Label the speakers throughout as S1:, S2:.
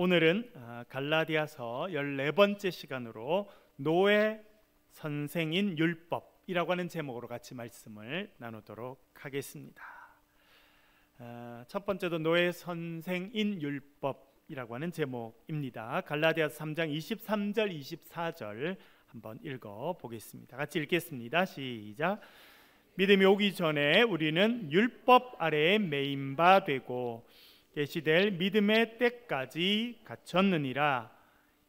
S1: 오늘은 갈라디아서 14번째 시간으로 노예 선생인 율법이라고 하는 제목으로 같이 말씀을 나누도록 하겠습니다. 첫 번째도 노예 선생인 율법이라고 하는 제목입니다. 갈라디아서 3장 23절 24절 한번 읽어보겠습니다. 같이 읽겠습니다. 시작. 믿음이 오기 전에 우리는 율법 아래에 매인 바 되고 계시될 믿음의 때까지 갇혔느니라.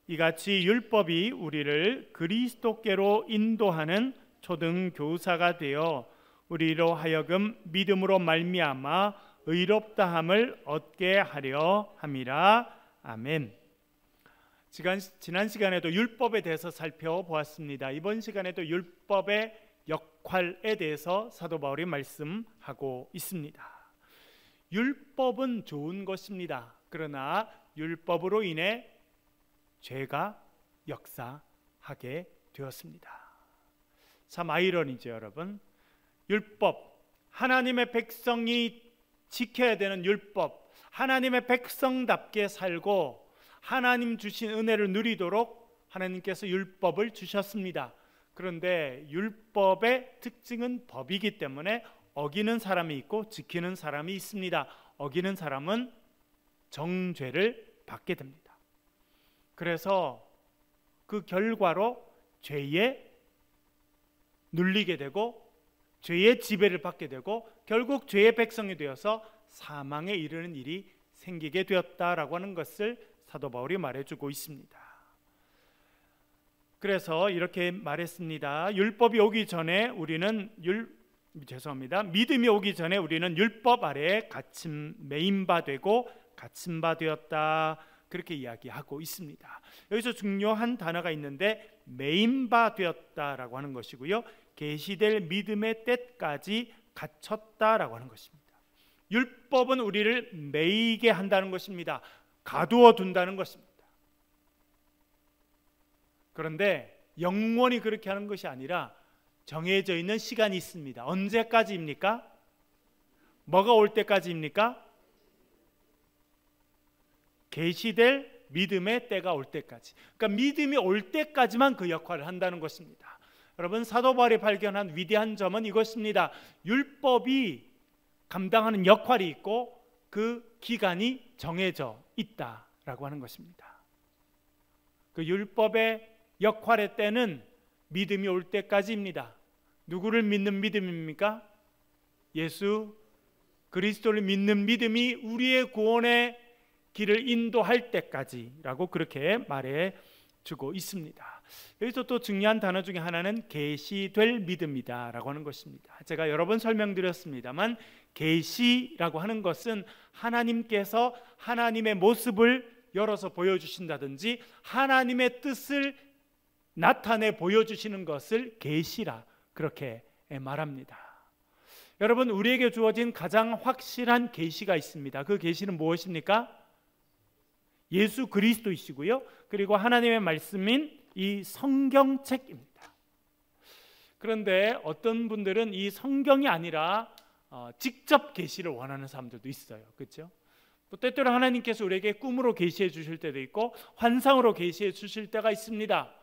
S1: 이같이 율법이 우리를 그리스도께로 인도하는 초등교사가 되어 우리로 하여금 믿음으로 말미암아 의롭다함을 얻게 하려 함이라. 아멘. 지난 시간에도 율법에 대해서 살펴보았습니다. 이번 시간에도 율법의 역할에 대해서 사도 바울이 말씀하고 있습니다. 율법은 좋은 것입니다. 그러나 율법으로 인해 죄가 역사하게 되었습니다. 참 아이러니죠, 여러분. 율법, 하나님의 백성이 지켜야 되는 율법, 하나님의 백성답게 살고 하나님 주신 은혜를 누리도록 하나님께서 율법을 주셨습니다. 그런데 율법의 특징은 법이기 때문에 어기는 사람이 있고 지키는 사람이 있습니다. 어기는 사람은 정죄를 받게 됩니다. 그래서 그 결과로 죄에 눌리게 되고 죄의 지배를 받게 되고 결국 죄의 백성이 되어서 사망에 이르는 일이 생기게 되었다라고 하는 것을 사도 바울이 말해주고 있습니다. 그래서 이렇게 말했습니다. 율법이 오기 전에 우리는 믿음이 오기 전에 우리는 율법 아래에 매인 바 되고 갇힌 바 되었다. 그렇게 이야기하고 있습니다. 여기서 중요한 단어가 있는데 매인 바 되었다라고 하는 것이고요. 계시될 믿음의 때까지 갇혔다라고 하는 것입니다. 율법은 우리를 매이게 한다는 것입니다. 가두어 둔다는 것입니다. 그런데 영원히 그렇게 하는 것이 아니라 정해져 있는 시간이 있습니다. 언제까지입니까? 뭐가 올 때까지입니까? 계시될 믿음의 때가 올 때까지. 그러니까 믿음이 올 때까지만 그 역할을 한다는 것입니다. 여러분, 사도 바울이 발견한 위대한 점은 이것입니다. 율법이 감당하는 역할이 있고 그 기간이 정해져 있다라고 하는 것입니다. 그 율법의 역할의 때는 믿음이 올 때까지입니다. 누구를 믿는 믿음입니까? 예수 그리스도를 믿는 믿음이 우리의 구원의 길을 인도할 때까지라고 그렇게 말해주고 있습니다. 여기서 또 중요한 단어 중에 하나는 계시될 믿음이다라고 하는 것입니다. 제가 여러 번 설명드렸습니다만 계시라고 하는 것은 하나님께서 하나님의 모습을 열어서 보여주신다든지 하나님의 뜻을 나타내 보여주시는 것을 계시라 그렇게 말합니다. 여러분, 우리에게 주어진 가장 확실한 계시가 있습니다. 그 계시는 무엇입니까? 예수 그리스도이시고요. 그리고 하나님의 말씀인 이 성경책입니다. 그런데 어떤 분들은 이 성경이 아니라 직접 계시를 원하는 사람들도 있어요. 그렇죠? 또 때때로 하나님께서 우리에게 꿈으로 계시해 주실 때도 있고 환상으로 계시해 주실 때가 있습니다.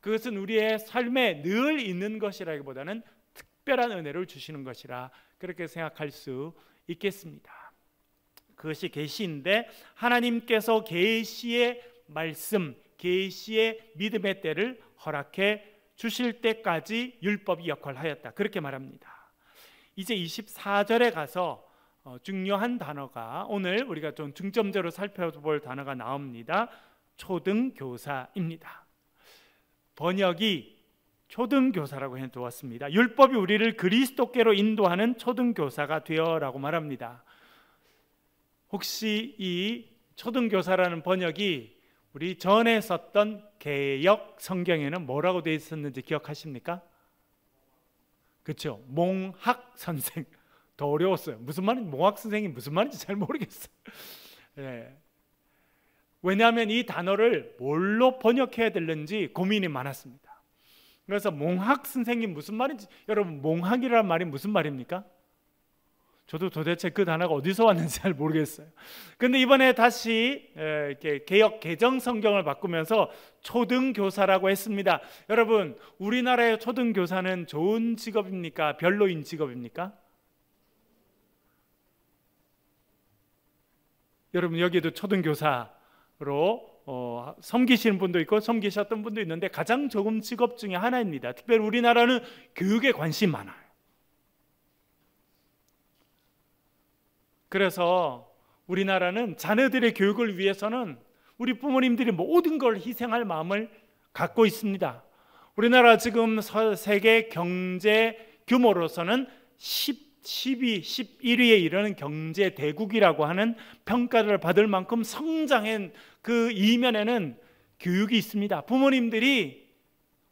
S1: 그것은 우리의 삶에 늘 있는 것이라기보다는 특별한 은혜를 주시는 것이라 그렇게 생각할 수 있겠습니다. 그것이 계시인데 하나님께서 계시의 말씀, 계시의 믿음의 때를 허락해 주실 때까지 율법이 역할을 하였다. 그렇게 말합니다. 이제 24절에 가서 중요한 단어가 오늘 우리가 좀 중점적으로 살펴볼 단어가 나옵니다. 초등교사입니다. 번역이 초등교사라고 해두었습니다. 율법이 우리를 그리스도께로 인도하는 초등교사가 되어라고 말합니다. 혹시 이 초등교사라는 번역이 우리 전에 썼던 개역 성경에는 뭐라고 되어 있었는지 기억하십니까? 그렇죠. 몽학 선생. 더 어려웠어요. 무슨 말인지, 몽학 선생이 무슨 말인지 잘 모르겠어요. 네. 왜냐하면 이 단어를 뭘로 번역해야 되는지 고민이 많았습니다. 그래서 몽학 선생님 무슨 말인지, 여러분 몽학이라는 말이 무슨 말입니까? 저도 도대체 그 단어가 어디서 왔는지 잘 모르겠어요. 근데 이번에 다시 이렇게 개역 개정 성경을 바꾸면서 초등교사라고 했습니다. 여러분, 우리나라의 초등교사는 좋은 직업입니까? 별로인 직업입니까? 여러분, 여기도 초등교사로 섬기시는 분도 있고 섬기셨던 분도 있는데 가장 좋은 직업 중에 하나입니다. 특별히 우리나라는 교육에 관심이 많아요. 그래서 우리나라는 자녀들의 교육을 위해서는 우리 부모님들이 모든 걸 희생할 마음을 갖고 있습니다. 우리나라 지금 세계 경제 규모로서는 12, 11위에 이르는 경제 대국이라고 하는 평가를 받을 만큼 성장한 그 이면에는 교육이 있습니다. 부모님들이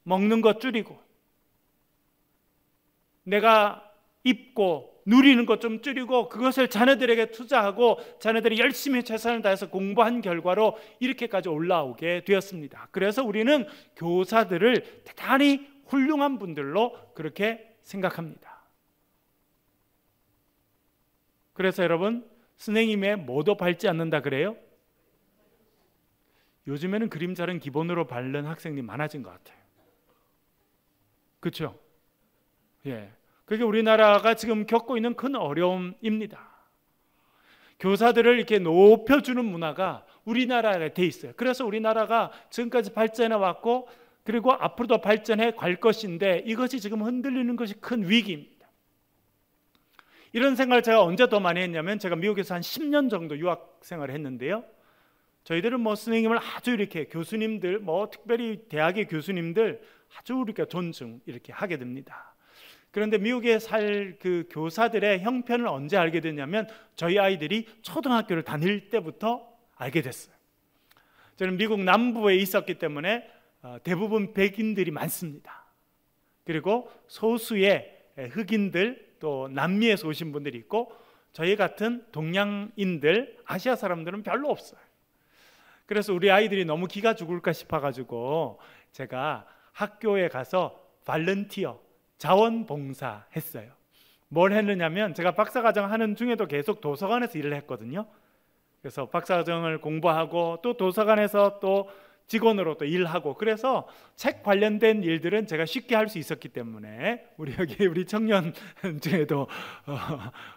S1: 먹는 것 줄이고 내가 입고 누리는 것 좀 줄이고 그것을 자녀들에게 투자하고 자녀들이 열심히 최선을 다해서 공부한 결과로 이렇게까지 올라오게 되었습니다. 그래서 우리는 교사들을 대단히 훌륭한 분들로 그렇게 생각합니다. 그래서 여러분, 선생님의 뭐도 밟지 않는다 그래요? 요즘에는 그림자는 기본으로 밟는 학생들이 많아진 것 같아요. 그렇죠? 예. 그게 우리나라가 지금 겪고 있는 큰 어려움입니다. 교사들을 이렇게 높여주는 문화가 우리나라에 돼 있어요. 그래서 우리나라가 지금까지 발전해 왔고 그리고 앞으로도 발전해 갈 것인데 이것이 지금 흔들리는 것이 큰 위기입니다. 이런 생각을 제가 언제 더 많이 했냐면 제가 미국에서 한 10년 정도 유학 생활을 했는데요. 저희들은 뭐 선생님을 아주 이렇게 교수님들, 뭐 특별히 대학의 교수님들 아주 우리가 존중 이렇게 하게 됩니다. 그런데 미국에 살 그 교사들의 형편을 언제 알게 됐냐면 저희 아이들이 초등학교를 다닐 때부터 알게 됐어요. 저는 미국 남부에 있었기 때문에 대부분 백인들이 많습니다. 그리고 소수의 흑인들 또 남미에서 오신 분들이 있고 저희 같은 동양인들, 아시아 사람들은 별로 없어요. 그래서 우리 아이들이 너무 기가 죽을까 싶어가지고 제가 학교에 가서 발런티어 자원봉사 했어요. 뭘 했느냐면 제가 박사과정 하는 중에도 계속 도서관에서 일을 했거든요. 그래서 박사과정을 공부하고 또 도서관에서 또 직원으로 또 일하고 그래서 책 관련된 일들은 제가 쉽게 할 수 있었기 때문에 우리 청년 중에도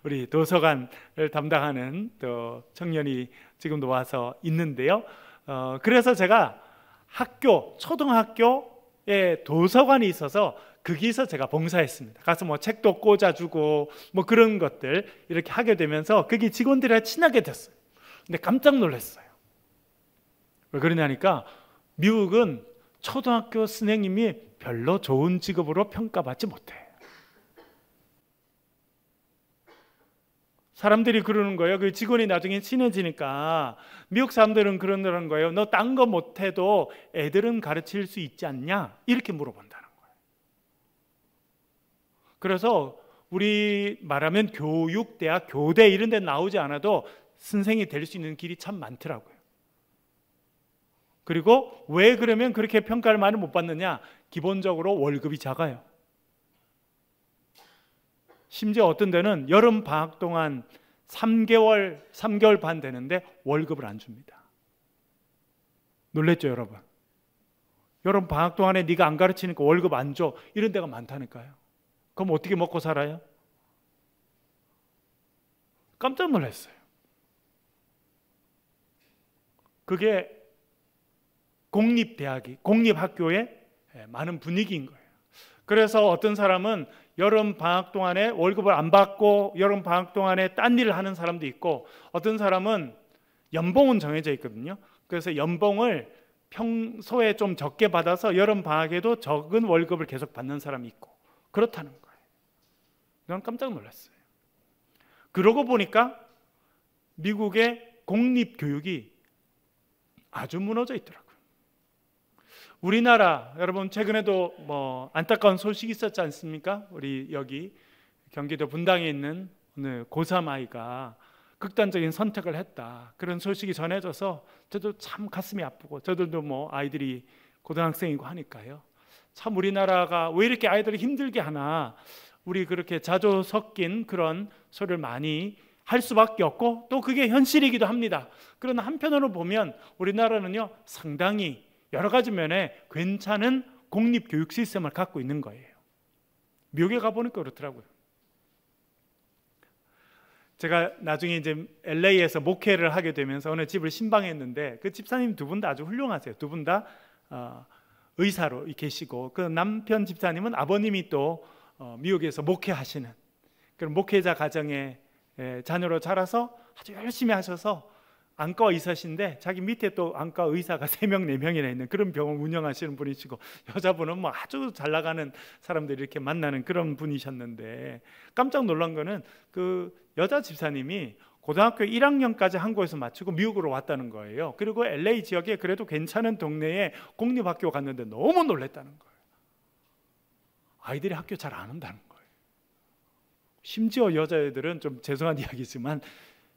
S1: 우리 도서관을 담당하는 또 청년이 지금도 와서 있는데요. 그래서 제가 초등학교에 도서관이 있어서 거기서 제가 봉사했습니다. 가서 뭐 책도 꽂아주고 뭐 그런 것들 이렇게 하게 되면서 거기 직원들이랑 친하게 됐어요. 근데 깜짝 놀랐어요. 왜 그러냐니까 미국은 초등학교 선생님이 별로 좋은 직업으로 평가받지 못해요. 사람들이 그러는 거예요. 그 직원이 나중에 친해지니까 미국 사람들은 그러는 거예요. 너 딴 거 못해도 애들은 가르칠 수 있지 않냐? 이렇게 물어본다는 거예요. 그래서 우리 말하면 교육, 대학, 교대 이런 데 나오지 않아도 선생이 될 수 있는 길이 참 많더라고요. 그리고 왜 그러면 그렇게 평가를 많이 못 받느냐? 기본적으로 월급이 작아요. 심지어 어떤 데는 여름 방학 동안 3개월 반 되는데 월급을 안 줍니다. 놀랬죠, 여러분? 여름 방학 동안에 네가 안 가르치니까 월급 안 줘. 이런 데가 많다니까요. 그럼 어떻게 먹고 살아요? 깜짝 놀랐어요. 그게 공립학교의 많은 분위기인 거예요. 그래서 어떤 사람은 여름 방학 동안에 월급을 안 받고 여름 방학 동안에 딴 일을 하는 사람도 있고 어떤 사람은 연봉은 정해져 있거든요. 그래서 연봉을 평소에 좀 적게 받아서 여름 방학에도 적은 월급을 계속 받는 사람이 있고 그렇다는 거예요. 난 깜짝 놀랐어요. 그러고 보니까 미국의 공립교육이 아주 무너져 있더라고요. 우리나라 여러분 최근에도 뭐 안타까운 소식이 있었지 않습니까? 우리 여기 경기도 분당에 있는 어느 고3 아이가 극단적인 선택을 했다. 그런 소식이 전해져서 저도 참 가슴이 아프고 저들도 뭐 아이들이 고등학생이고 하니까요. 참 우리나라가 왜 이렇게 아이들을 힘들게 하나 우리 그렇게 자조 섞인 그런 소리를 많이 할 수밖에 없고 또 그게 현실이기도 합니다. 그러나 한편으로 보면 우리나라는요 상당히 여러 가지 면에 괜찮은 공립교육 시스템을 갖고 있는 거예요. 미국에 가보니까 그렇더라고요. 제가 나중에 이제 LA에서 목회를 하게 되면서 어느 집을 신방했는데 그 집사님 두 분 다 아주 훌륭하세요. 두 분 다 의사로 계시고 그 남편 집사님은 아버님이 또 미국에서 목회하시는 그런 목회자 가정의 자녀로 자라서 아주 열심히 하셔서 안과 의사신데 자기 밑에 또 안과 의사가 3명, 4명이나 있는 그런 병원 운영하시는 분이시고 여자분은 뭐 아주 잘 나가는 사람들이 이렇게 만나는 그런 분이셨는데 깜짝 놀란 거는 그 여자 집사님이 고등학교 1학년까지 한국에서 마치고 미국으로 왔다는 거예요. 그리고 LA 지역에 그래도 괜찮은 동네에 공립학교 갔는데 너무 놀랬다는 거예요. 아이들이 학교 잘 안 온다는 거예요. 심지어 여자애들은 좀 죄송한 이야기지만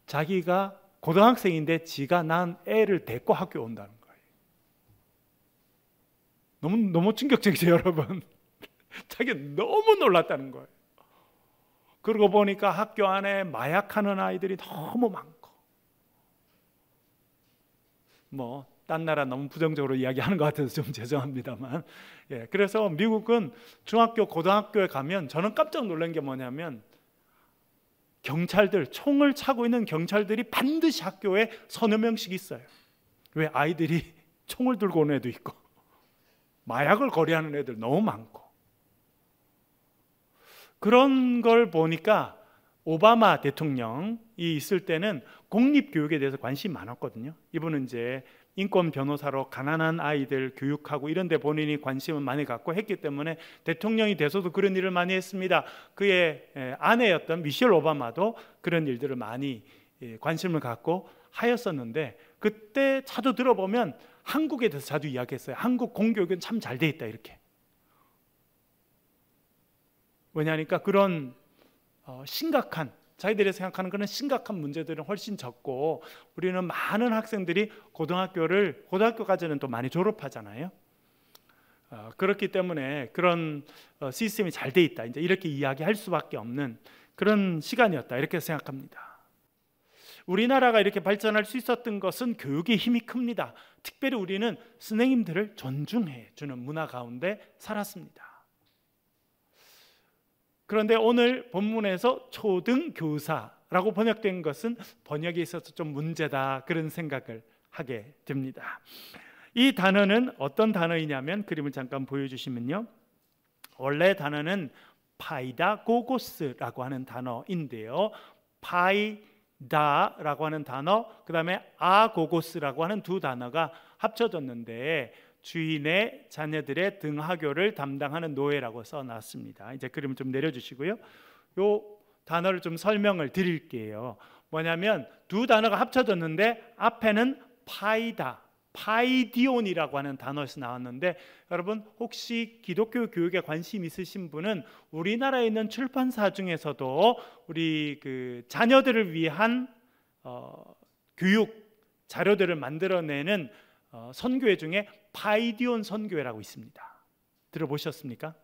S1: 자기가 고등학생인데 지가 낳은 애를 데리고 학교 온다는 거예요. 너무 충격적이죠, 여러분. 자기가 너무 놀랐다는 거예요. 그러고 보니까 학교 안에 마약하는 아이들이 너무 많고, 뭐 딴 나라 너무 부정적으로 이야기하는 것 같아서 좀 죄송합니다만, 그래서 미국은 중학교, 고등학교에 가면 저는 깜짝 놀란 게 뭐냐면 경찰들, 총을 차고 있는 경찰들이 반드시 학교에 서너 명씩 있어요. 왜? 아이들이 총을 들고 온 애도 있고 마약을 거래하는 애들 너무 많고. 그런 걸 보니까 오바마 대통령이 있을 때는 공립교육에 대해서 관심이 많았거든요. 이분은 이제 인권 변호사로 가난한 아이들 교육하고 이런 데 본인이 관심을 많이 갖고 했기 때문에 대통령이 돼서도 그런 일을 많이 했습니다. 그의 아내였던 미셸 오바마도 그런 일들을 많이 관심을 갖고 하였었는데 그때 자주 들어보면 한국에 대해서 자주 이야기했어요. 한국 공교육은 참 잘 돼 있다 이렇게. 왜냐하니까 그런 심각한 자기들이 생각하는 그런 심각한 문제들은 훨씬 적고 우리는 많은 학생들이 고등학교까지는 또 많이 졸업하잖아요. 그렇기 때문에 그런 시스템이 잘 돼 있다. 이제 이렇게 이야기할 수밖에 없는 그런 시간이었다. 이렇게 생각합니다. 우리나라가 이렇게 발전할 수 있었던 것은 교육의 힘이 큽니다. 특별히 우리는 선생님들을 존중해 주는 문화 가운데 살았습니다. 그런데 오늘 본문에서 초등교사라고 번역된 것은 번역에 있어서 좀 문제다 그런 생각을 하게 됩니다. 이 단어는 어떤 단어이냐면 그림을 잠깐 보여주시면요, 원래 단어는 파이다고고스라고 하는 단어인데요, 파이다라고 하는 단어, 그 다음에 아고고스라고 하는 두 단어가 합쳐졌는데 주인의 자녀들의 등하교를 담당하는 노예라고 써놨습니다. 이제 그림을 좀 내려주시고요. 요 단어를 좀 설명을 드릴게요. 뭐냐면 두 단어가 합쳐졌는데 앞에는 파이디온이라고 하는 단어에서 나왔는데 여러분 혹시 기독교 교육에 관심 있으신 분은 우리나라에 있는 출판사 중에서도 우리 그 자녀들을 위한 교육 자료들을 만들어내는 선교회 중에 파이디온 선교회라고 있습니다. 들어보셨습니까?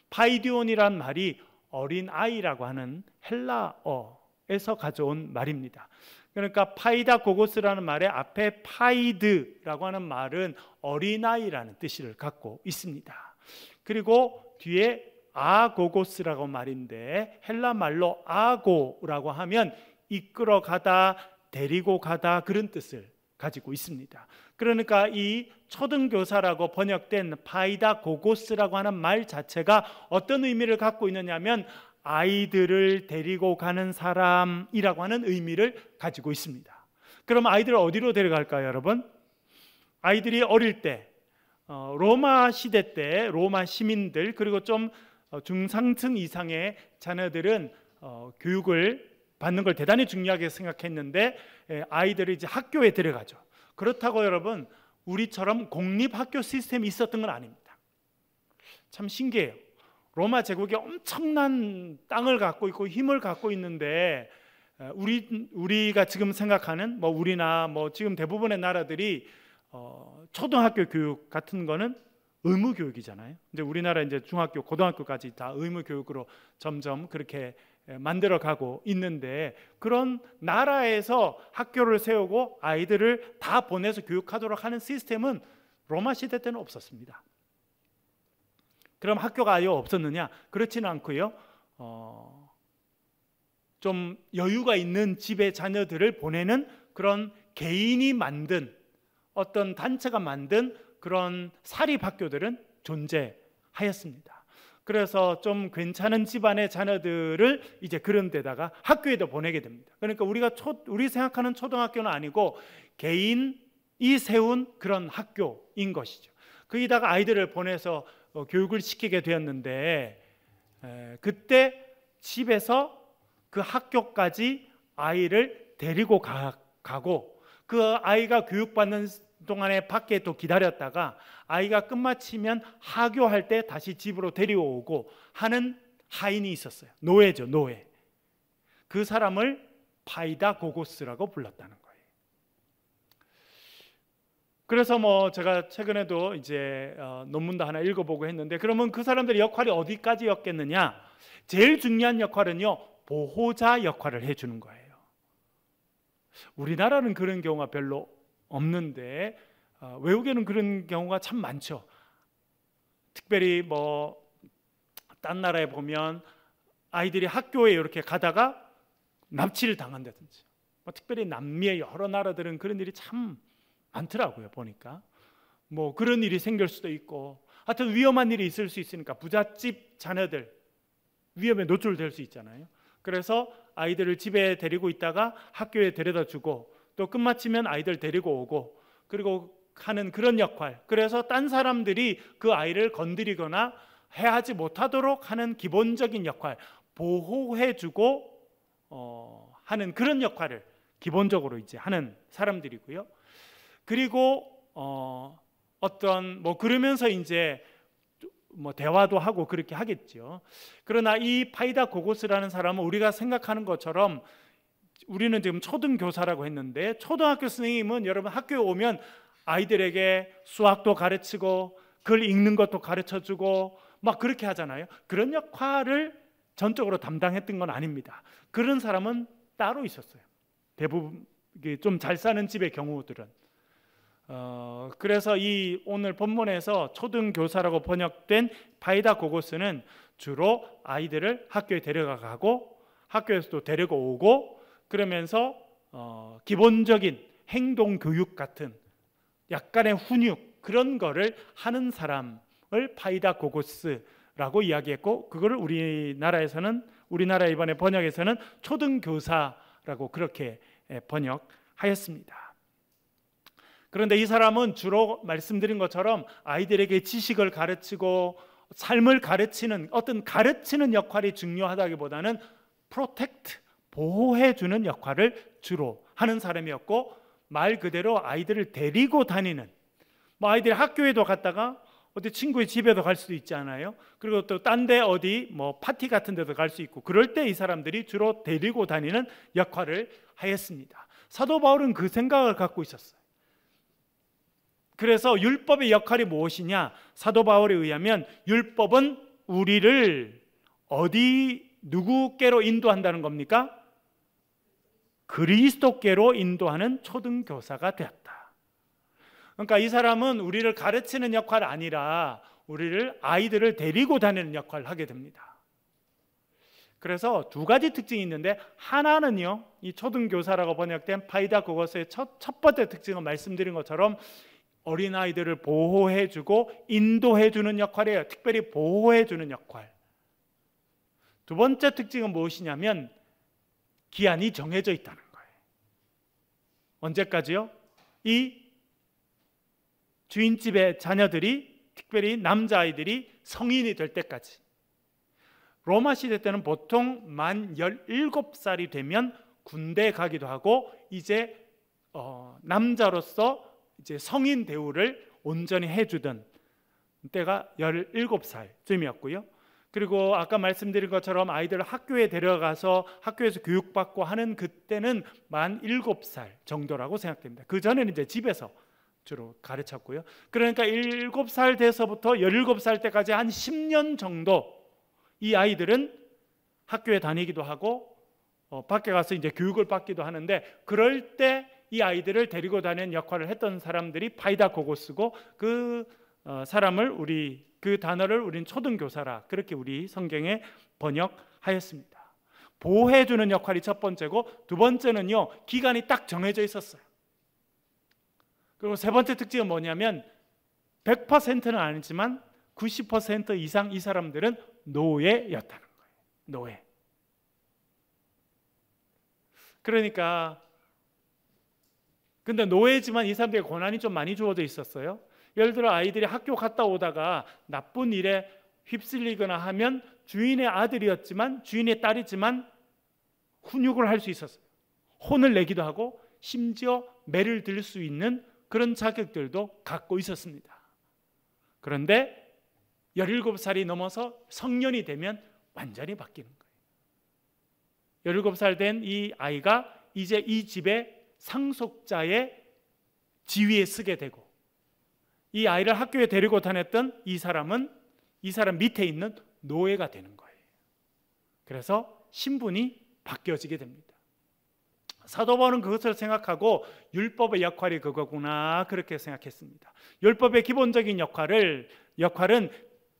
S1: 파이디온이란 말이 어린아이라고 하는 헬라어에서 가져온 말입니다. 그러니까 파이다 고고스라는 말의 앞에 파이드라고 하는 말은 어린아이라는 뜻을 갖고 있습니다. 그리고 뒤에 아고고스라고 말인데 헬라 말로 아고라고 하면 이끌어 가다, 데리고 가다 그런 뜻을 가지고 있습니다. 그러니까 이 초등교사라고 번역된 파이다고고스라고 하는 말 자체가 어떤 의미를 갖고 있느냐면 아이들을 데리고 가는 사람이라고 하는 의미를 가지고 있습니다. 그럼 아이들을 어디로 데려갈까요, 여러분? 아이들이 어릴 때 로마 시대 때 로마 시민들 그리고 좀 중상층 이상의 자녀들은 교육을 받는 걸 대단히 중요하게 생각했는데 아이들을 이제 학교에 데려가죠. 그렇다고 여러분 우리처럼 공립학교 시스템이 있었던 건 아닙니다. 참 신기해요. 로마 제국이 엄청난 땅을 갖고 있고 힘을 갖고 있는데 우리가 지금 생각하는 우리나 지금 대부분의 나라들이 초등학교 교육 같은 거는 의무 교육이잖아요. 이제 우리나라 이제 중학교, 고등학교까지 다 의무 교육으로 점점 그렇게 만들어 가고 있는데, 그런 나라에서 학교를 세우고 아이들을 다 보내서 교육하도록 하는 시스템은 로마 시대 때는 없었습니다. 그럼 학교가 아예 없었느냐? 그렇지는 않고요. 좀 여유가 있는 집의 자녀들을 보내는 그런 개인이 만든, 어떤 단체가 만든 그런 사립학교들은 존재하였습니다. 그래서 좀 괜찮은 집안의 자녀들을 이제 그런 데다가 학교에도 보내게 됩니다. 그러니까 우리 생각하는 초등학교는 아니고 개인이 세운 그런 학교인 것이죠. 거기다가 아이들을 보내서 교육을 시키게 되었는데, 그때 집에서 그 학교까지 아이를 데리고 가고, 그 아이가 교육받는 동안에 밖에 또 기다렸다가 아이가 끝마치면 하교할 때 다시 집으로 데려오고 하는 하인이 있었어요. 노예죠, 노예. 그 사람을 파이다고고스라고 불렀다는 거예요. 그래서 뭐 제가 최근에도 이제 논문도 하나 읽어보고 했는데, 그러면 그 사람들의 역할이 어디까지였겠느냐? 제일 중요한 역할은요, 보호자 역할을 해주는 거예요. 우리나라는 그런 경우가 별로 없는데 외국에는 그런 경우가 참 많죠. 특별히 뭐 딴 나라에 보면 아이들이 학교에 이렇게 가다가 납치를 당한다든지, 특별히 남미의 여러 나라들은 그런 일이 참 많더라고요. 보니까 뭐 그런 일이 생길 수도 있고, 하여튼 위험한 일이 있을 수 있으니까 부잣집 자녀들 위험에 노출될 수 있잖아요. 그래서 아이들을 집에 데리고 있다가 학교에 데려다 주고, 또 끝마치면 아이들 데리고 오고, 그리고 하는 그런 역할. 그래서 딴 사람들이 그 아이를 건드리거나 해하지 못하도록 하는 기본적인 역할, 보호해주고 하는 그런 역할을 기본적으로 이제 하는 사람들이고요. 그리고 어떤 뭐 그러면서 이제 뭐 대화도 하고 그렇게 하겠죠. 그러나 이 파이다고고스라는 사람은 우리가 생각하는 것처럼, 우리는 지금 초등교사라고 했는데, 초등학교 선생님은 여러분 학교에 오면 아이들에게 수학도 가르치고 글 읽는 것도 가르쳐주고 막 그렇게 하잖아요. 그런 역할을 전적으로 담당했던 건 아닙니다. 그런 사람은 따로 있었어요. 대부분 좀 잘 사는 집의 경우들은. 그래서 이 오늘 본문에서 초등교사라고 번역된 파이다고고스는 주로 아이들을 학교에 데려가고 학교에서도 데리고 오고, 그러면서 기본적인 행동 교육 같은 약간의 훈육, 그런 거를 하는 사람을 파이다고고스라고 이야기했고, 그거를 우리나라 이번에 번역에서는 초등교사라고 그렇게 번역하였습니다. 그런데 이 사람은 주로 말씀드린 것처럼 아이들에게 지식을 가르치고 삶을 가르치는, 어떤 가르치는 역할이 중요하다기보다는 프로텍트, 보호해주는 역할을 주로 하는 사람이었고, 말 그대로 아이들을 데리고 다니는, 뭐 아이들이 학교에도 갔다가 어디 친구의 집에도 갈 수도 있지 않아요? 그리고 또 딴 데 어디 뭐 파티 같은 데도 갈 수 있고, 그럴 때 이 사람들이 주로 데리고 다니는 역할을 하였습니다. 사도 바울은 그 생각을 갖고 있었어요. 그래서 율법의 역할이 무엇이냐? 사도 바울에 의하면 율법은 우리를 누구께로 인도한다는 겁니까? 그리스도께로 인도하는 초등교사가 되었다. 그러니까 이 사람은 우리를 가르치는 역할이 아니라 아이들을 데리고 다니는 역할을 하게 됩니다. 그래서 두 가지 특징이 있는데, 하나는요, 이 초등교사라고 번역된 파이다고고스의 첫 번째 특징은 말씀드린 것처럼 어린아이들을 보호해주고 인도해주는 역할이에요. 특별히 보호해주는 역할. 두 번째 특징은 무엇이냐면 기한이 정해져 있다는 거예요. 언제까지요? 이 주인집의 자녀들이, 특별히 남자아이들이 성인이 될 때까지. 로마 시대 때는 보통 만 17살이 되면 군대에 가기도 하고, 이제 남자로서 이제 성인 대우를 온전히 해주던 때가 17살쯤이었고요. 그리고 아까 말씀드린 것처럼 아이들을 학교에 데려가서 학교에서 교육받고 하는 그때는 만 7살 정도라고 생각됩니다. 그 전에는 이제 집에서 주로 가르쳤고요. 그러니까 7살 돼서부터 17살 때까지 한 10년 정도 이 아이들은 학교에 다니기도 하고 밖에 가서 이제 교육을 받기도 하는데, 그럴 때 이 아이들을 데리고 다니는 역할을 했던 사람들이 파이다 고고스고, 그 사람을 그 단어를 우린 초등교사라 그렇게 우리 성경에 번역하였습니다. 보호해주는 역할이 첫 번째고, 두 번째는요, 기간이 딱 정해져 있었어요. 그리고 세 번째 특징은 뭐냐면 100%는 아니지만 90% 이상 이 사람들은 노예였다는 거예요. 노예. 그러니까 근데 노예지만 이 사람들에게 권한이 좀 많이 주어져 있었어요. 예를 들어 아이들이 학교 갔다 오다가 나쁜 일에 휩쓸리거나 하면 주인의 아들이었지만, 주인의 딸이지만 훈육을 할 수 있었어요. 혼을 내기도 하고 심지어 매를 들 수 있는 그런 자격들도 갖고 있었습니다. 그런데 17살이 넘어서 성년이 되면 완전히 바뀌는 거예요. 17살 된 이 아이가 이제 이 집의 상속자의 지위에 서게 되고, 이 아이를 학교에 데리고 다녔던 이 사람은 이 사람 밑에 있는 노예가 되는 거예요. 그래서 신분이 바뀌어지게 됩니다. 사도 바울은 그것을 생각하고 율법의 역할이 그거구나 그렇게 생각했습니다. 율법의 기본적인 역할은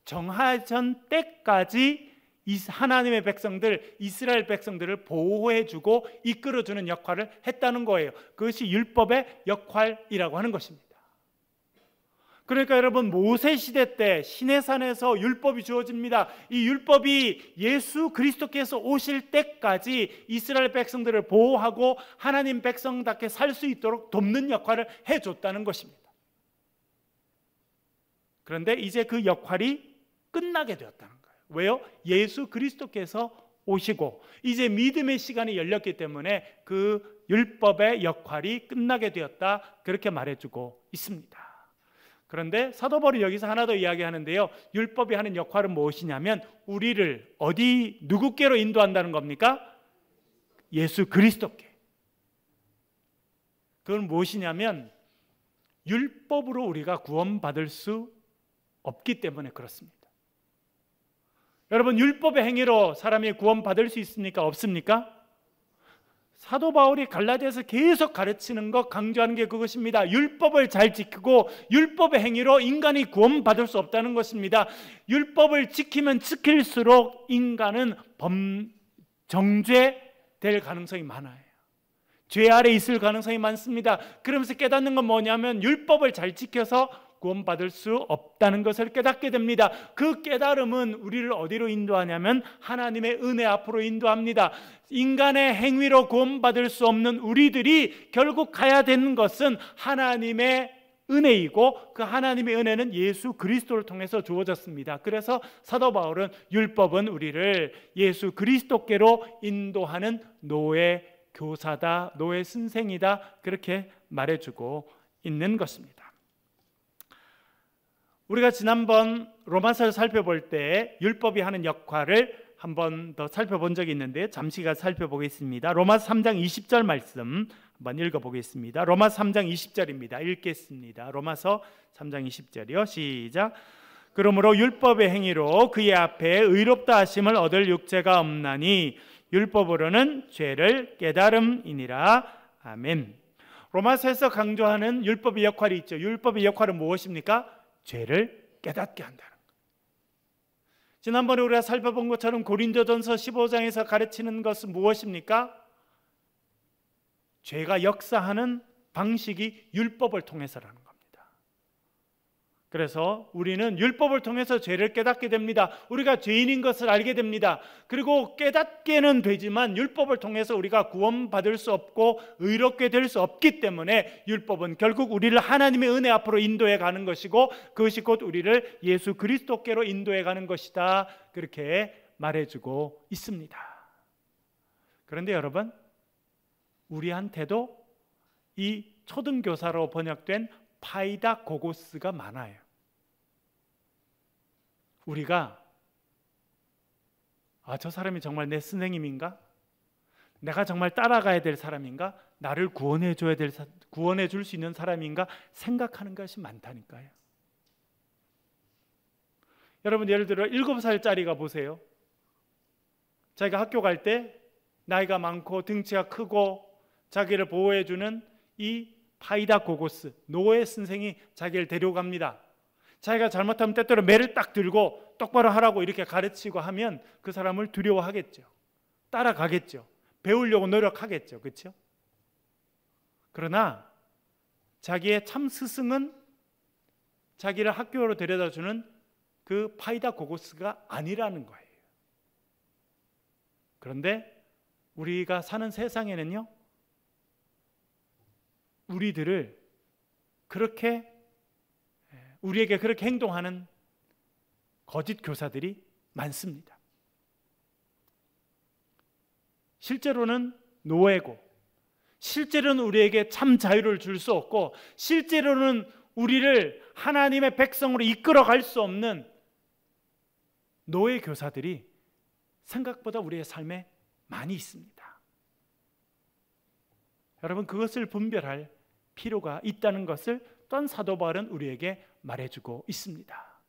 S1: 정하전 때까지 하나님의 백성들, 이스라엘 백성들을 보호해주고 이끌어주는 역할을 했다는 거예요. 그것이 율법의 역할이라고 하는 것입니다. 그러니까 여러분, 모세 시대 때 시내산에서 율법이 주어집니다. 이 율법이 예수 그리스도께서 오실 때까지 이스라엘 백성들을 보호하고 하나님 백성답게 살 수 있도록 돕는 역할을 해줬다는 것입니다. 그런데 이제 그 역할이 끝나게 되었다는 거예요. 왜요? 예수 그리스도께서 오시고 이제 믿음의 시간이 열렸기 때문에 그 율법의 역할이 끝나게 되었다 그렇게 말해주고 있습니다. 그런데 사도 바울이 여기서 하나 더 이야기하는데요, 율법이 하는 역할은 무엇이냐면 우리를 누구께로 인도한다는 겁니까? 예수 그리스도께. 그건 무엇이냐면 율법으로 우리가 구원받을 수 없기 때문에 그렇습니다. 여러분, 율법의 행위로 사람이 구원받을 수 있습니까? 없습니까? 사도 바울이 갈라디아에서 계속 가르치는 것, 강조하는 게 그것입니다. 율법을 잘 지키고 율법의 행위로 인간이 구원받을 수 없다는 것입니다. 율법을 지키면 지킬수록 인간은 정죄될 가능성이 많아요. 죄 아래 있을 가능성이 많습니다. 그러면서 깨닫는 건 뭐냐면 율법을 잘 지켜서 구원받을 수 없다는 것을 깨닫게 됩니다. 그 깨달음은 우리를 어디로 인도하냐면 하나님의 은혜 앞으로 인도합니다. 인간의 행위로 구원받을 수 없는 우리들이 결국 가야 되는 것은 하나님의 은혜이고, 그 하나님의 은혜는 예수 그리스도를 통해서 주어졌습니다. 그래서 사도 바울은 율법은 우리를 예수 그리스도께로 인도하는 노예 교사다, 노예 선생이다 그렇게 말해주고 있는 것입니다. 우리가 지난번 로마서를 살펴볼 때 율법이 하는 역할을 한 번 더 살펴본 적이 있는데 잠시 살펴보겠습니다. 로마서 3장 20절 말씀 한번 읽어보겠습니다. 로마서 3장 20절입니다. 읽겠습니다. 로마서 3장 20절이요. 시작. 그러므로 율법의 행위로 그의 앞에 의롭다 하심을 얻을 육체가 없나니 율법으로는 죄를 깨달음이니라. 아멘. 로마서에서 강조하는 율법의 역할이 있죠. 율법의 역할은 무엇입니까? 죄를 깨닫게 한다는 것. 지난번에 우리가 살펴본 것처럼 고린도전서 15장에서 가르치는 것은 무엇입니까? 죄가 역사하는 방식이 율법을 통해서라는 겁니다. 그래서 우리는 율법을 통해서 죄를 깨닫게 됩니다. 우리가 죄인인 것을 알게 됩니다. 그리고 깨닫게는 되지만 율법을 통해서 우리가 구원받을 수 없고 의롭게 될 수 없기 때문에 율법은 결국 우리를 하나님의 은혜 앞으로 인도해 가는 것이고, 그것이 곧 우리를 예수 그리스도께로 인도해 가는 것이다 그렇게 말해주고 있습니다. 그런데 여러분, 우리한테도 이 초등교사로 번역된 파이다 고고스가 많아요. 우리가 저 사람이 정말 내 선생님인가? 내가 정말 따라가야 될 사람인가? 나를 구원해 줄 수 있는 사람인가 생각하는 것이 많다니까요. 여러분, 예를 들어 7살짜리가 보세요. 자기가 학교 갈 때 나이가 많고 등치가 크고 자기를 보호해주는 이 파이다 고고스 노예 선생이 자기를 데려갑니다. 자기가 잘못하면 때때로 매를 딱 들고 똑바로 하라고 이렇게 가르치고 하면 그 사람을 두려워하겠죠. 따라가겠죠. 배우려고 노력하겠죠. 그렇죠? 그러나 자기의 참 스승은 자기를 학교로 데려다주는 그 파이다 고고스가 아니라는 거예요. 그런데 우리가 사는 세상에는요, 우리에게 그렇게 행동하는 거짓 교사들이 많습니다. 실제로는 노예고, 실제로는 우리에게 참 자유를 줄 수 없고, 실제로는 우리를 하나님의 백성으로 이끌어갈 수 없는 노예 교사들이 생각보다 우리의 삶에 많이 있습니다. 여러분, 그것을 분별할 필요가 있다는 것을 또한 사도 바울은 우리에게 말해주고 있습니다.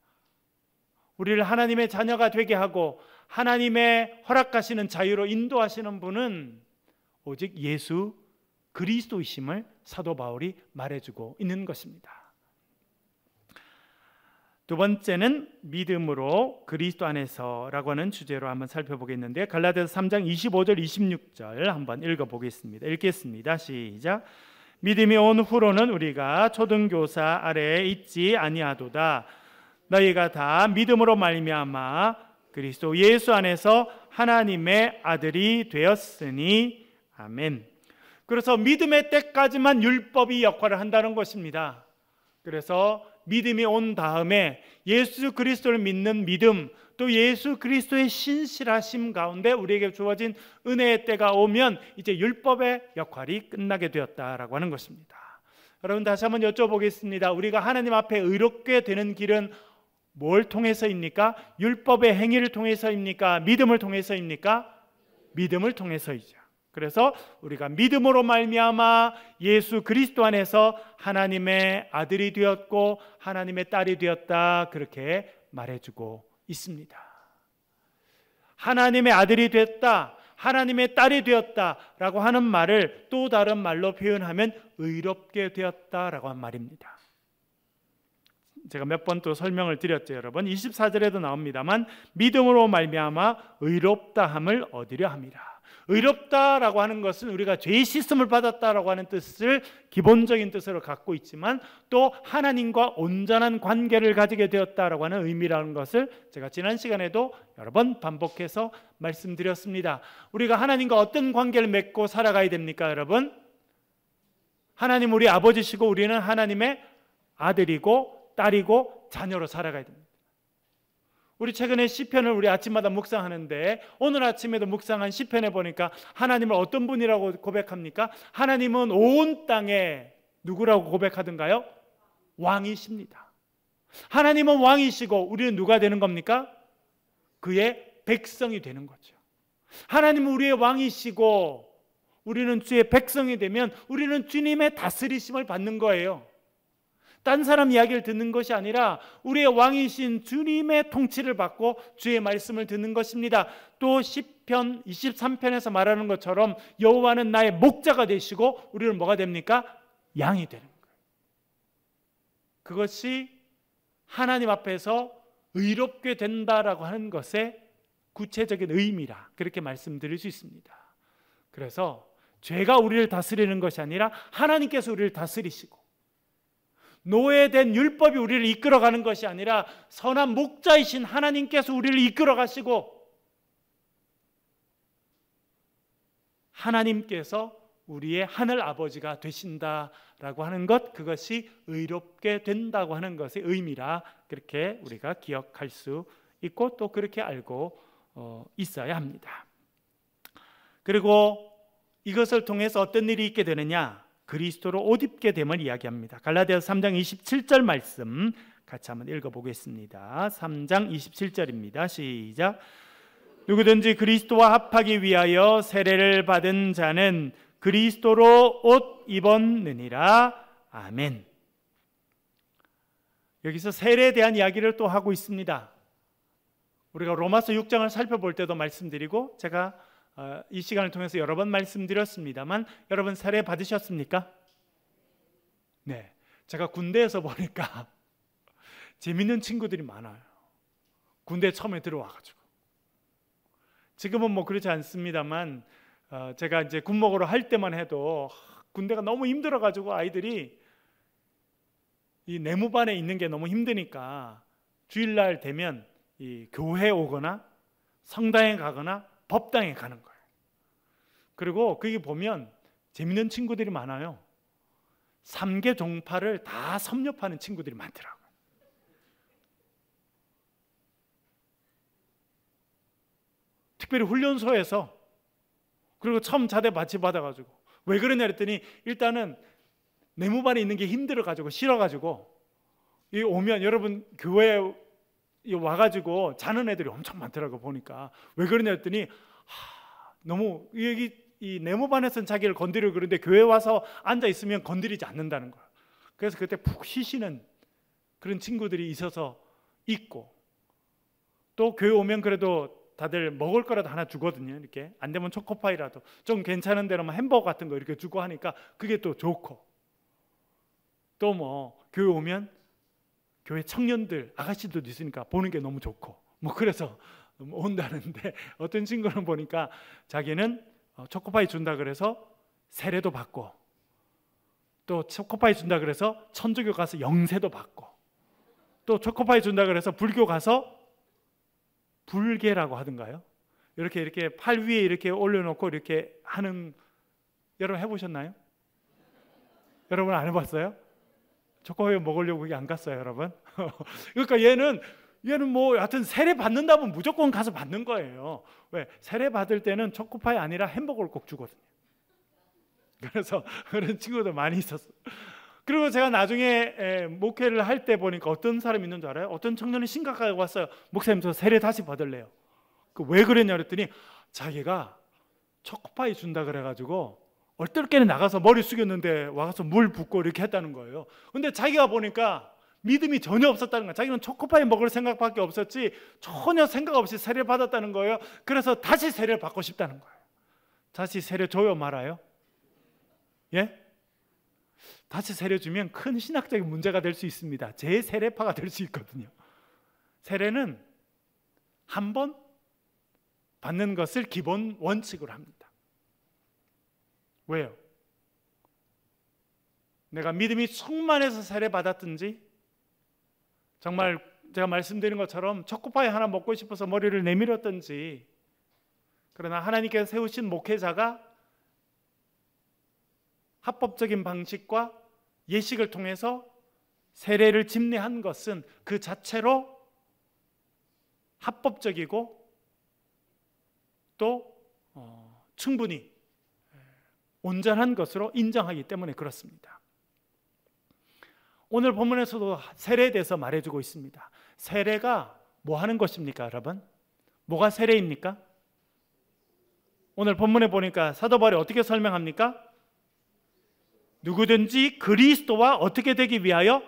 S1: 우리를 하나님의 자녀가 되게 하고 하나님의 허락하시는 자유로 인도하시는 분은 오직 예수 그리스도이심을 사도 바울이 말해주고 있는 것입니다. 두 번째는 믿음으로 그리스도 안에서라고 하는 주제로 한번 살펴보겠는데, 갈라디아서 3장 25절 26절 한번 읽어보겠습니다. 읽겠습니다. 시작. 믿음이 온 후로는 우리가 초등교사 아래에 있지 아니하도다. 너희가 다 믿음으로 말미암아 그리스도 예수 안에서 하나님의 아들이 되었으니 아멘. 그래서 믿음의 때까지만 율법이 역할을 한다는 것입니다. 그래서 믿음이 온 다음에 예수 그리스도를 믿는 믿음, 또 예수 그리스도의 신실하심 가운데 우리에게 주어진 은혜의 때가 오면 이제 율법의 역할이 끝나게 되었다라고 하는 것입니다. 여러분, 다시 한번 여쭤보겠습니다. 우리가 하나님 앞에 의롭게 되는 길은 뭘 통해서입니까? 율법의 행위를 통해서입니까? 믿음을 통해서입니까? 믿음을 통해서이죠. 그래서 우리가 믿음으로 말미암아 예수 그리스도 안에서 하나님의 아들이 되었고 하나님의 딸이 되었다, 그렇게 말해주고 있습니다. 하나님의 아들이 됐다, 하나님의 딸이 되었다라고 하는 말을 또 다른 말로 표현하면 의롭게 되었다라고 하는 말입니다. 제가 몇 번 또 설명을 드렸죠, 여러분. 24절에도 나옵니다만 믿음으로 말미암아 의롭다함을 얻으려 함이라. 의롭다라고 하는 것은 우리가 죄의 씻음을 받았다라고 하는 뜻을 기본적인 뜻으로 갖고 있지만 또 하나님과 온전한 관계를 가지게 되었다라고 하는 의미라는 것을 제가 지난 시간에도 여러 번 반복해서 말씀드렸습니다. 우리가 하나님과 어떤 관계를 맺고 살아가야 됩니까, 여러분? 하나님 우리 아버지시고 우리는 하나님의 아들이고 딸이고 자녀로 살아가야 됩니다. 우리 최근에 시편을 우리 아침마다 묵상하는데 오늘 아침에도 묵상한 시편에 보니까 하나님을 어떤 분이라고 고백합니까? 하나님은 온 땅에 누구라고 고백하던가요? 왕이십니다. 하나님은 왕이시고 우리는 누가 되는 겁니까? 그의 백성이 되는 거죠. 하나님은 우리의 왕이시고 우리는 주의 백성이 되면 우리는 주님의 다스리심을 받는 거예요. 딴 사람 이야기를 듣는 것이 아니라 우리의 왕이신 주님의 통치를 받고 주의 말씀을 듣는 것입니다. 또 시편 23편에서 말하는 것처럼 여호와는 나의 목자가 되시고 우리는 뭐가 됩니까? 양이 되는 거예요. 그것이 하나님 앞에서 의롭게 된다라고 하는 것의 구체적인 의미라, 그렇게 말씀드릴 수 있습니다. 그래서 죄가 우리를 다스리는 것이 아니라 하나님께서 우리를 다스리시고 노예된 율법이 우리를 이끌어가는 것이 아니라 선한 목자이신 하나님께서 우리를 이끌어가시고 하나님께서 우리의 하늘 아버지가 되신다라고 하는 것, 그것이 의롭게 된다고 하는 것의 의미라, 그렇게 우리가 기억할 수 있고 또 그렇게 알고 있어야 합니다. 그리고 이것을 통해서 어떤 일이 있게 되느냐? 그리스도로 옷 입게 됨을 이야기합니다. 갈라디아서 3장 27절 말씀 같이 한번 읽어보겠습니다. 3장 27절입니다. 시작. 누구든지 그리스도와 합하기 위하여 세례를 받은 자는 그리스도로 옷 입었느니라. 아멘. 여기서 세례에 대한 이야기를 또 하고 있습니다. 우리가 로마서 6장을 살펴볼 때도 말씀드리고 제가 이 시간을 통해서 여러 번 말씀드렸습니다만, 여러분 세례 받으셨습니까? 네. 제가 군대에서 보니까 재밌는 친구들이 많아요. 군대 처음에 들어와가지고. 지금은 뭐 그렇지 않습니다만, 제가 이제 군목으로 할 때만 해도 군대가 너무 힘들어가지고 아이들이 이 내무반에 있는 게 너무 힘드니까 주일날 되면 이 교회에 오거나 성당에 가거나 법당에 가는 거예요. 그리고 거기 보면 재밌는 친구들이 많아요. 3개 종파를 다 섭렵하는 친구들이 많더라고요. 특별히 훈련소에서, 그리고 처음 자대 같이 받아가지고 왜 그러냐 했더니, 일단은 내무반에 있는 게 힘들어가지고 싫어가지고 이 오면, 여러분 교회에 와가지고 자는 애들이 엄청 많더라고 보니까. 왜 그러냐 했더니 너무 여기 이 내무반에서는 자기를 건드리고 그러는데 교회 와서 앉아 있으면 건드리지 않는다는 거야. 그래서 그때 푹 쉬시는 그런 친구들이 있어서 있고, 또 교회 오면 그래도 다들 먹을 거라도 하나 주거든요. 이렇게 안 되면 초코파이라도 좀 괜찮은 데로만 햄버거 같은 거 이렇게 주고 하니까 그게 또 좋고, 또 뭐 교회 오면 교회 청년들 아가씨들도 있으니까 보는 게 너무 좋고, 뭐 그래서 온다는데, 어떤 친구는 보니까 자기는 초코파이 준다 그래서 세례도 받고, 또 초코파이 준다 그래서 천주교 가서 영세도 받고, 또 초코파이 준다 그래서 불교 가서 불계라고 하던가요? 이렇게 팔 위에 이렇게 올려놓고 이렇게 하는, 여러분 해보셨나요? 여러분 안 해봤어요? 초코파이 먹으려고 그게 안 갔어요, 여러분? 그러니까 얘는 뭐 하여튼 세례 받는다면 무조건 가서 받는 거예요. 왜? 세례 받을 때는 초코파이 아니라 햄버거를 꼭 주거든요. 그래서 그런 친구들 많이 있었어요. 그리고 제가 나중에 목회를 할 때 보니까 어떤 사람이 있는 줄 알아요? 어떤 청년이 심각하게 왔어요. 목사님, 저 세례 다시 받을래요. 왜 그랬냐 그랬더니, 자기가 초코파이 준다 그래가지고 얼떨결에 나가서 머리 숙였는데 와서 물 붓고 이렇게 했다는 거예요. 근데 자기가 보니까 믿음이 전혀 없었다는 거예요. 자기는 초코파이 먹을 생각밖에 없었지 전혀 생각 없이 세례 받았다는 거예요. 그래서 다시 세례를 받고 싶다는 거예요. 다시 세례 줘요, 말아요? 예? 다시 세례 주면 큰 신학적인 문제가 될 수 있습니다. 재세례파가 될 수 있거든요. 세례는 한 번 받는 것을 기본 원칙으로 합니다. 왜요? 내가 믿음이 충만해서 세례 받았든지, 정말 제가 말씀드린 것처럼 초코파이 하나 먹고 싶어서 머리를 내밀었든지, 그러나 하나님께서 세우신 목회자가 합법적인 방식과 예식을 통해서 세례를 집례한 것은 그 자체로 합법적이고 또 충분히 온전한 것으로 인정하기 때문에 그렇습니다. 오늘 본문에서도 세례에 대해서 말해주고 있습니다. 세례가 뭐 하는 것입니까, 여러분? 뭐가 세례입니까? 오늘 본문에 보니까 사도 바울이 어떻게 설명합니까? 누구든지 그리스도와 어떻게 되기 위하여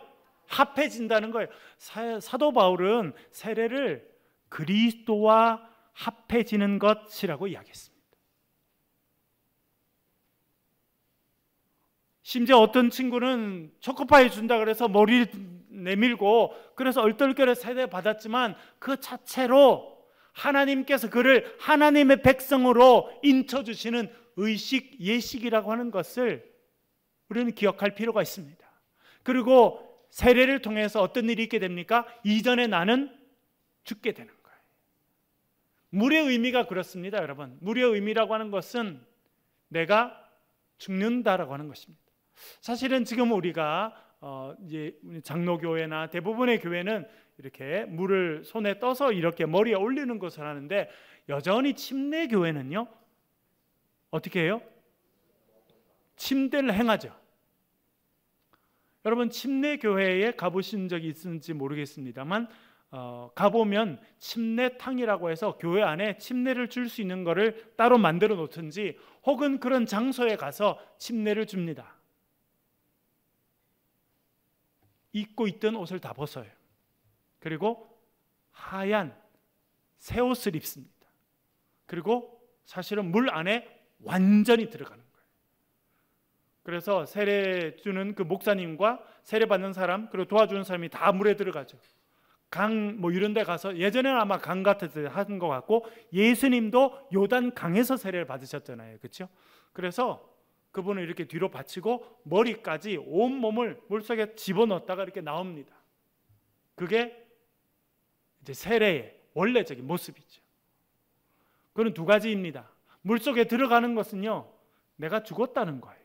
S1: 합해진다는 거예요. 사도 바울은 세례를 그리스도와 합해지는 것이라고 이야기했습니다. 심지어 어떤 친구는 초코파이 준다 그래서 머리 내밀고 그래서 얼떨결에 세례 받았지만 그 자체로 하나님께서 그를 하나님의 백성으로 인쳐주시는 의식, 예식이라고 하는 것을 우리는 기억할 필요가 있습니다. 그리고 세례를 통해서 어떤 일이 있게 됩니까? 이전에 나는 죽게 되는 거예요. 물의 의미가 그렇습니다, 여러분. 물의 의미라고 하는 것은 내가 죽는다라고 하는 것입니다. 사실은 지금 우리가 이제 장로교회나 대부분의 교회는 이렇게 물을 손에 떠서 이렇게 머리에 올리는 것을 하는데, 여전히 침례교회는요 어떻게 해요? 침대를 행하죠. 여러분 침례교회에 가보신 적이 있는지 모르겠습니다만 가보면 침례탕이라고 해서 교회 안에 침례를 줄 수 있는 거를 따로 만들어 놓든지 혹은 그런 장소에 가서 침례를 줍니다. 입고 있던 옷을 다 벗어요. 그리고 하얀 새 옷을 입습니다. 그리고 사실은 물 안에 완전히 들어가는 거예요. 그래서 세례 주는 그 목사님과 세례 받는 사람 그리고 도와주는 사람이 다 물에 들어가죠. 강 뭐 이런 데 가서 예전에는 아마 강 같은 데 하는 것 같고 예수님도 요단 강에서 세례를 받으셨잖아요. 그렇죠? 그래서 그분을 이렇게 뒤로 받치고 머리까지 온 몸을 물속에 집어넣었다가 이렇게 나옵니다. 그게 이제 세례의 원래적인 모습이죠. 그건 두 가지입니다. 물속에 들어가는 것은요, 내가 죽었다는 거예요.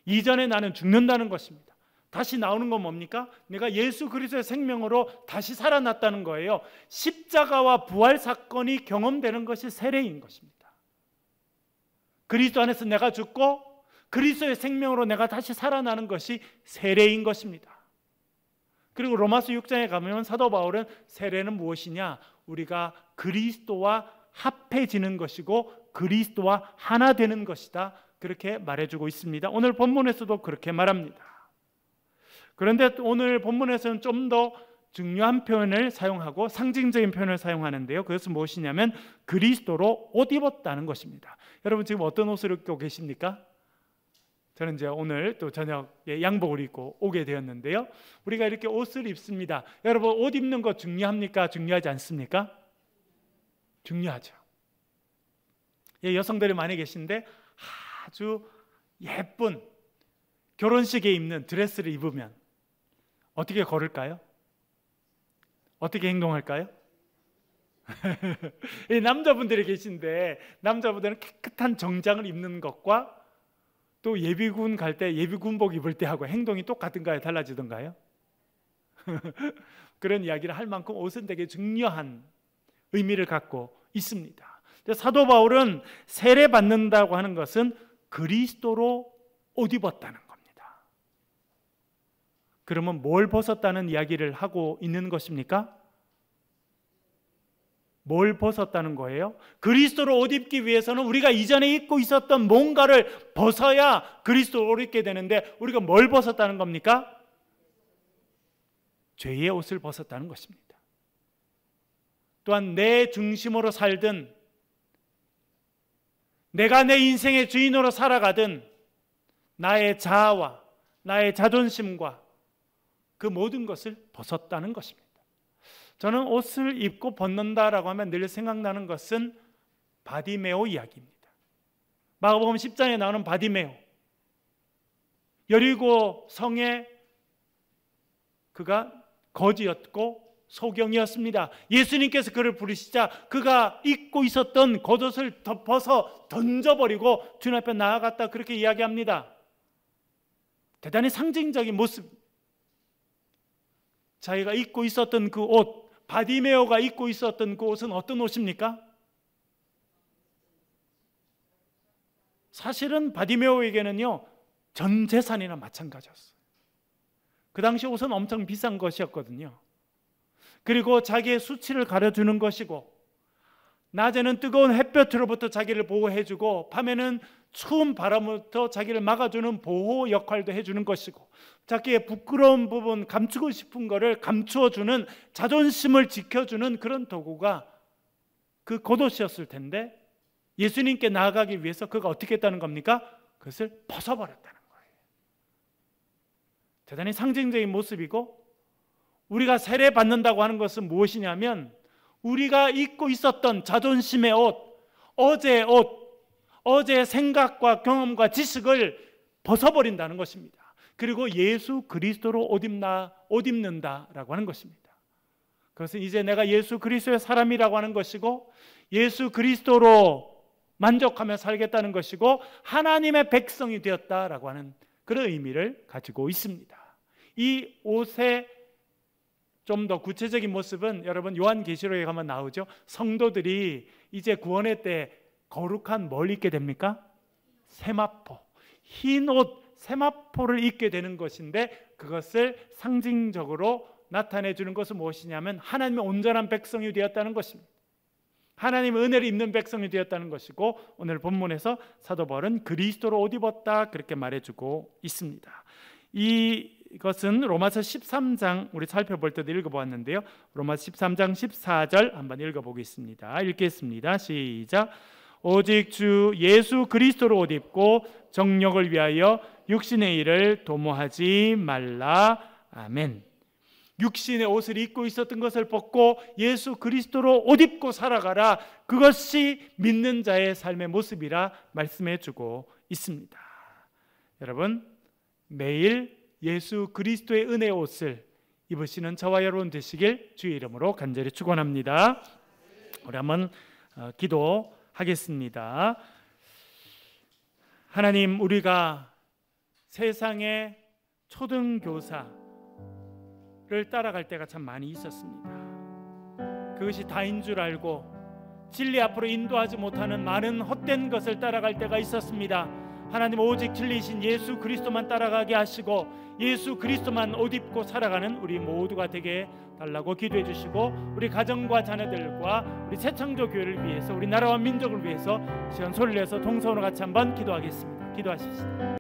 S1: 이전에 나는 죽는다는 것입니다. 다시 나오는 건 뭡니까? 내가 예수 그리스도의 생명으로 다시 살아났다는 거예요. 십자가와 부활 사건이 경험되는 것이 세례인 것입니다. 그리스도 안에서 내가 죽고 그리스도의 생명으로 내가 다시 살아나는 것이 세례인 것입니다. 그리고 로마서 6장에 가면 사도 바울은 세례는 무엇이냐? 우리가 그리스도와 합해지는 것이고 그리스도와 하나 되는 것이다. 그렇게 말해주고 있습니다. 오늘 본문에서도 그렇게 말합니다. 그런데 오늘 본문에서는 좀 더 중요한 표현을 사용하고 상징적인 표현을 사용하는데요. 그것은 무엇이냐면 그리스도로 옷 입었다는 것입니다. 여러분 지금 어떤 옷을 입고 계십니까? 저는 이제 오늘 또 저녁에 양복을 입고 오게 되었는데요. 우리가 이렇게 옷을 입습니다. 여러분 옷 입는 거 중요합니까? 중요하지 않습니까? 중요하죠. 여성들이 많이 계신데 아주 예쁜 결혼식에 입는 드레스를 입으면 어떻게 걸을까요? 어떻게 행동할까요? 남자분들이 계신데 남자분들은 깨끗한 정장을 입는 것과 또 예비군 갈 때 예비군복 입을 때 하고 행동이 똑같은가요? 달라지던가요? 그런 이야기를 할 만큼 옷은 되게 중요한 의미를 갖고 있습니다. 사도 바울은 세례 받는다고 하는 것은 그리스도로 옷 입었다는 겁니다. 그러면 뭘 벗었다는 이야기를 하고 있는 것입니까? 뭘 벗었다는 거예요? 그리스도로 옷 입기 위해서는 우리가 이전에 입고 있었던 뭔가를 벗어야 그리스도로 옷 입게 되는데 우리가 뭘 벗었다는 겁니까? 죄의 옷을 벗었다는 것입니다. 또한 내 중심으로 살든 내가 내 인생의 주인으로 살아가든 나의 자아와 나의 자존심과 그 모든 것을 벗었다는 것입니다. 저는 옷을 입고 벗는다라고 하면 늘 생각나는 것은 바디메오 이야기입니다. 마가복음 10장에 나오는 바디메오, 여리고 성에 그가 거지였고 소경이었습니다. 예수님께서 그를 부르시자 그가 입고 있었던 겉옷을 벗어 던져버리고 주님 앞에 나아갔다 그렇게 이야기합니다. 대단히 상징적인 모습. 자기가 입고 있었던 그 옷, 바디메오가 입고 있었던 그 옷은 어떤 옷입니까? 사실은 바디메오에게는요 전 재산이나 마찬가지였어요. 그 당시 옷은 엄청 비싼 것이었거든요. 그리고 자기의 수치를 가려주는 것이고 낮에는 뜨거운 햇볕으로부터 자기를 보호해주고 밤에는 추운 바람부터 자기를 막아주는 보호 역할도 해주는 것이고 자기의 부끄러운 부분, 감추고 싶은 것을 감추어주는, 자존심을 지켜주는 그런 도구가 그 겉옷이었을 텐데 예수님께 나아가기 위해서 그가 어떻게 했다는 겁니까? 그것을 벗어버렸다는 거예요. 대단히 상징적인 모습이고 우리가 세례 받는다고 하는 것은 무엇이냐면 우리가 입고 있었던 자존심의 옷, 어제의 옷, 어제의 생각과 경험과 지식을 벗어버린다는 것입니다. 그리고 예수 그리스도로 옷 입는다라고 하는 것입니다. 그것은 이제 내가 예수 그리스도의 사람이라고 하는 것이고 예수 그리스도로 만족하며 살겠다는 것이고 하나님의 백성이 되었다라고 하는 그런 의미를 가지고 있습니다. 이 옷의 좀 더 구체적인 모습은 여러분 요한계시록에 가면 나오죠. 성도들이 이제 구원의 때 거룩한 뭘 입게 됩니까? 세마포, 흰 옷 세마포를 입게 되는 것인데 그것을 상징적으로 나타내 주는 것은 무엇이냐면 하나님의 온전한 백성이 되었다는 것입니다. 하나님의 은혜를 입는 백성이 되었다는 것이고, 오늘 본문에서 사도 바울은 그리스도로 옷 입었다 그렇게 말해주고 있습니다. 이것은 로마서 13장 우리 살펴볼 때도 읽어보았는데요. 로마서 13장 14절 한번 읽어보겠습니다. 읽겠습니다. 시작. 오직 주 예수 그리스도로 옷 입고 정욕을 위하여 육신의 일을 도모하지 말라. 아멘. 육신의 옷을 입고 있었던 것을 벗고 예수 그리스도로 옷 입고 살아가라. 그것이 믿는 자의 삶의 모습이라 말씀해 주고 있습니다. 여러분, 매일 예수 그리스도의 은혜의 옷을 입으시는 저와 여러분 되시길 주의 이름으로 간절히 축원합니다. 우리 한번 기도하겠습니다. 하나님, 우리가 세상의 초등교사를 따라갈 때가 참 많이 있었습니다. 그것이 다인 줄 알고 진리 앞으로 인도하지 못하는 많은 헛된 것을 따라갈 때가 있었습니다. 하나님, 오직 진리이신 예수 그리스도만 따라가게 하시고 예수 그리스도만 옷 입고 살아가는 우리 모두가 되게 달라고 기도해 주시고, 우리 가정과 자녀들과 우리 새창조 교회를 위해서, 우리 나라와 민족을 위해서 시간 소리를 내서 동서로 같이 한번 기도하겠습니다. 기도하십시다.